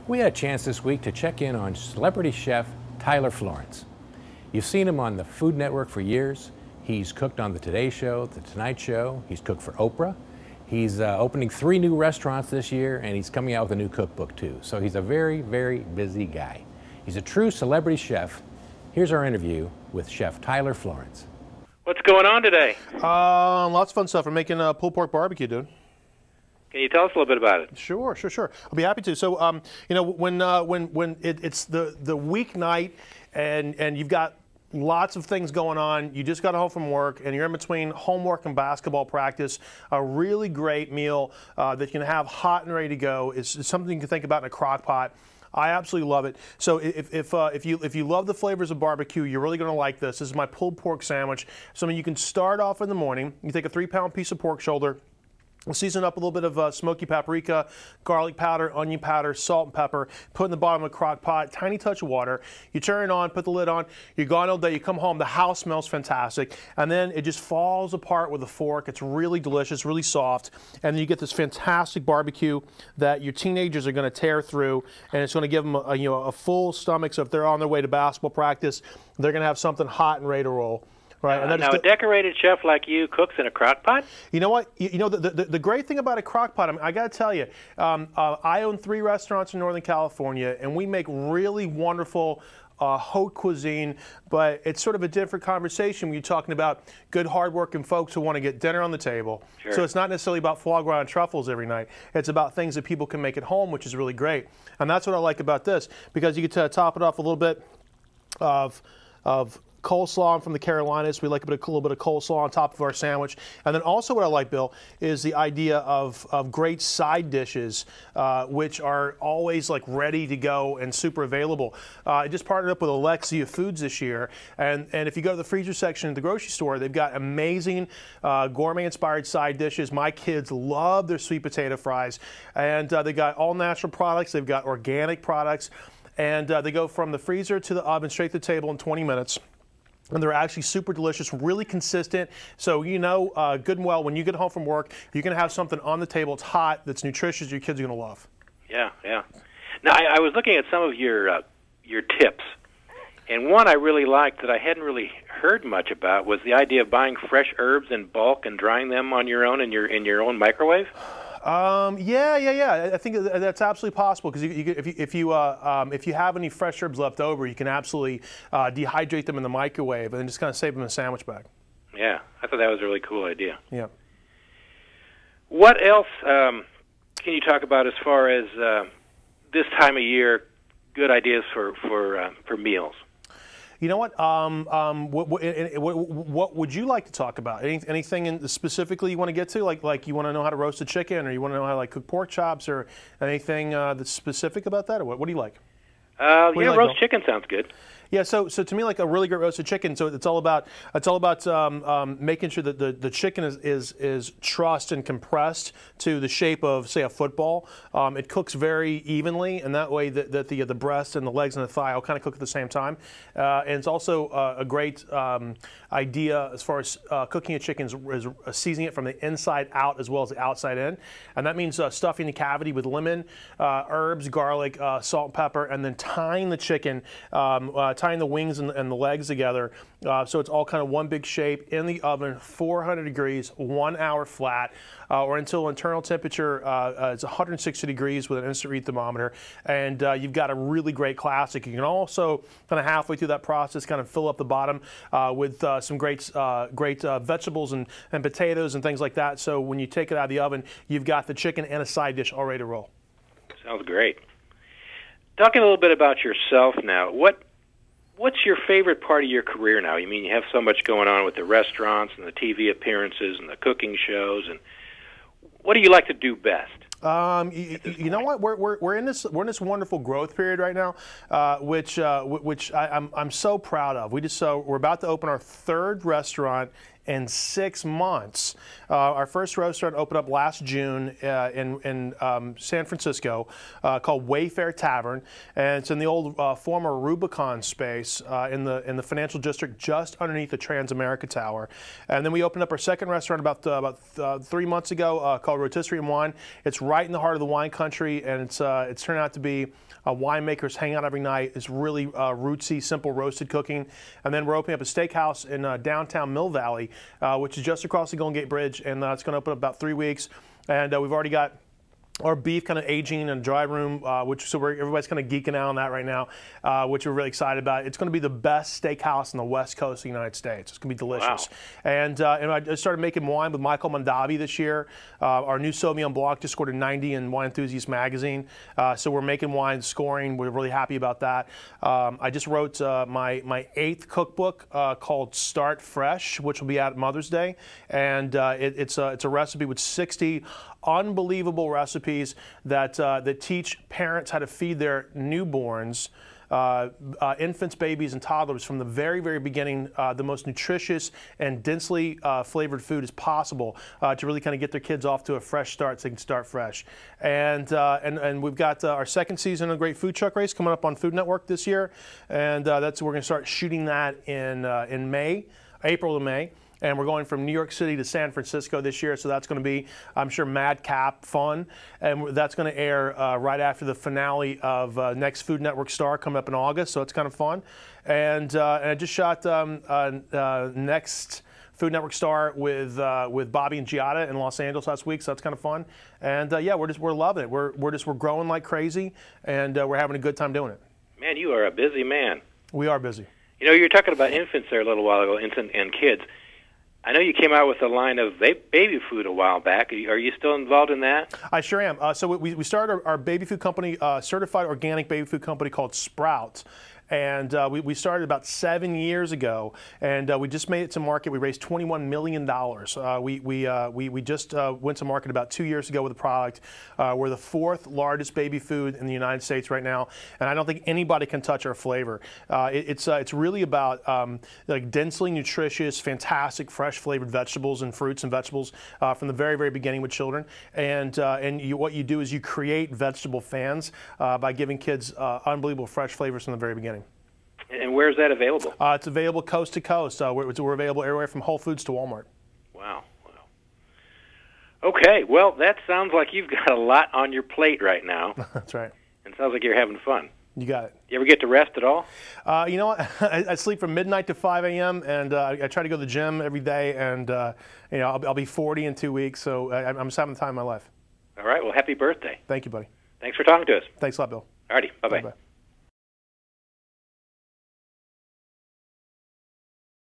We had a chance this week to check in on celebrity chef Tyler Florence. You've seen him on the Food Network for years. He's cooked on the Today Show, the Tonight Show. He's cooked for Oprah. He's opening 3 new restaurants this year, and he's coming out with a new cookbook too. So he's a very, very busy guy. He's a true celebrity chef. Here's our interview with Chef Tyler Florence. What's going on today? Lots of fun stuff. We're making a pulled pork barbecue, dude. Can you tell us a little bit about it? Sure. I'll be happy to. So, you know, when it's the weeknight and you've got lots of things going on, you just got home from work and you're in between homework and basketball practice, a really great meal that you can have hot and ready to go is something you can think about in a crock pot. I absolutely love it. So if you love the flavors of barbecue, you're really going to like this. This is my pulled pork sandwich. So I mean, you can start off in the morning. You take a 3-pound piece of pork shoulder. We'll season up a little bit of smoky paprika, garlic powder, onion powder, salt and pepper, put in the bottom of a crock pot, tiny touch of water. You turn it on, put the lid on, you're gone all day, you come home, the house smells fantastic, and then it just falls apart with a fork. It's really delicious, really soft, and then you get this fantastic barbecue that your teenagers are going to tear through, and it's going to give them a full stomach, so if they're on their way to basketball practice, they're going to have something hot and ready to roll. Right. And now, a decorated chef like you cooks in a crock pot? You know what? You know, the great thing about a crock pot, I got to tell you, I own 3 restaurants in Northern California, and we make really wonderful haute cuisine, but it's sort of a different conversation when you're talking about good, hardworking folks who want to get dinner on the table. Sure. So it's not necessarily about foie gras and truffles every night. It's about things that people can make at home, which is really great. And that's what I like about this, because you get to top it off a little bit of coleslaw from the Carolinas. We like a little bit of coleslaw on top of our sandwich. And then also what I like, Bill, is the idea of great side dishes, which are always like ready to go and super available. I just partnered up with Alexia Foods this year. And if you go to the freezer section at the grocery store, they've got amazing gourmet-inspired side dishes. My kids love their sweet potato fries. And they got all natural products. They've got organic products. And they go from the freezer to the oven straight to the table in 20 minutes. And they're actually super delicious, really consistent. So you know good and well, when you get home from work, you're going to have something on the table. It's hot, that's nutritious, your kids are going to love. Yeah. Now, I was looking at some of your tips, and one I really liked that I hadn't really heard much about was the idea of buying fresh herbs in bulk and drying them on your own in your own microwave. Yeah. I think that's absolutely possible, because if you have any fresh herbs left over, you can absolutely dehydrate them in the microwave and just kind of save them in a sandwich bag. Yeah, I thought that was a really cool idea. Yeah. What else can you talk about as far as this time of year, good ideas for meals? You know what? What would you like to talk about? Anything specifically you want to get to? Like you want to know how to roast a chicken, or you want to know how to cook pork chops, or anything that's specific about that, or what do you like? Roast chicken sounds good. Yeah, so to me, like a really good roasted chicken, so it's all about making sure that the chicken is trussed and compressed to the shape of, say, a football. It cooks very evenly, and that way that the breast and the legs and the thigh all kind of cook at the same time. And it's also a great idea as far as cooking a chicken is seasoning it from the inside out as well as the outside in, and that means stuffing the cavity with lemon, herbs, garlic, salt, and pepper, and then tying the chicken. Tying the wings and the legs together so it's all kind of one big shape in the oven, 400 degrees, 1 hour flat, or until internal temperature is 160 degrees with an instant read thermometer, and you've got a really great classic. You can also kind of halfway through that process kind of fill up the bottom with some great vegetables and potatoes and things like that, so when you take it out of the oven, you've got the chicken and a side dish all ready to roll. Sounds great. Talking a little bit about yourself now, what's your favorite part of your career now? You mean you have so much going on with the restaurants and the TV appearances and the cooking shows, and what do you like to do best? You know what? We're in this wonderful growth period right now, which I'm so proud of. We're about to open our 3rd restaurant in 6 months. Our first restaurant opened up last June in San Francisco called Wayfair Tavern, and it's in the old former Rubicon space in the financial district just underneath the Transamerica Tower. And then we opened up our second restaurant about 3 months ago called Rotisserie Wine. It's right in the heart of the wine country, and it's turned out to be winemakers hang out every night. It's really rootsy, simple roasted cooking. And then we're opening up a steakhouse in downtown Mill Valley, which is just across the Golden Gate Bridge, and it's going to open up about 3 weeks. And we've already got our beef kind of aging in a dry room, everybody's kind of geeking out on that right now, which we're really excited about. It's going to be the best steakhouse on the west coast of the United States. It's going to be delicious. Wow. And I started making wine with Michael Mondavi this year. Our new Sauvignon Blanc just scored a 90 in Wine Enthusiast magazine. So we're making wine, scoring. We're really happy about that. I just wrote my 8th cookbook called Start Fresh, which will be out at Mother's Day. And it's a recipe with 60 unbelievable recipes that teach parents how to feed their newborns, infants, babies, and toddlers from the very, very beginning, the most nutritious and densely flavored food as possible to really kind of get their kids off to a fresh start so they can start fresh. And we've got our second season of Great Food Truck Race coming up on Food Network this year, and we're going to start shooting that in May, April to May. And we're going from New York City to San Francisco this year, so that's going to be, I'm sure, madcap fun. And that's going to air right after the finale of next Food Network Star coming up in August, so it's kind of fun. And I just shot next Food Network Star with Bobby and Giada in Los Angeles last week, so that's kind of fun. And yeah, we're loving it. We're growing like crazy, and we're having a good time doing it. Man, you are a busy man. We are busy. You know, you were talking about infants there a little while ago, infants and kids. I know you came out with a line of baby food a while back. Are you still involved in that? I sure am. So we started our baby food company, certified organic baby food company called Sprouts. And we started about 7 years ago, and we just made it to market. We raised $21 million. We just went to market about 2 years ago with a product. We're the 4th largest baby food in the United States right now, and I don't think anybody can touch our flavor. It's really about like densely nutritious, fantastic, fresh flavored vegetables and fruits and vegetables from the very, very beginning with children. And what you do is you create vegetable fans by giving kids unbelievable fresh flavors from the very beginning. And where is that available? It's available coast to coast. We're available everywhere from Whole Foods to Walmart. Wow. Okay, well, that sounds like you've got a lot on your plate right now. That's right. And it sounds like you're having fun. You got it. You ever get to rest at all? You know what? I sleep from midnight to 5 a.m., and I try to go to the gym every day, and you know, I'll be 40 in 2 weeks, so I'm just having the time of my life. All right, well, happy birthday. Thank you, buddy. Thanks for talking to us. Thanks a lot, Bill. All righty, bye-bye. Bye-bye.